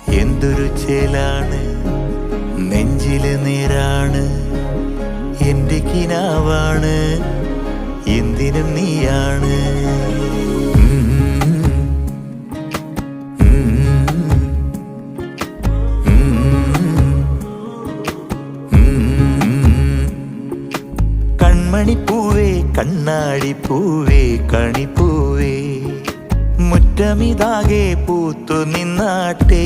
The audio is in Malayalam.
എന്തൊരു ചേലാണ്, നെഞ്ചില് നേരാണ്, എന്റെ കിനാവാണ്, എന്തിനും നീയാണ്. കൺമണിപ്പൂവേ, കണ്ണാടിപ്പൂവേ, കണിപ്പൂവേ, മുറ്റമിതാകെ പൂത്തു നിന്നാട്ടേ.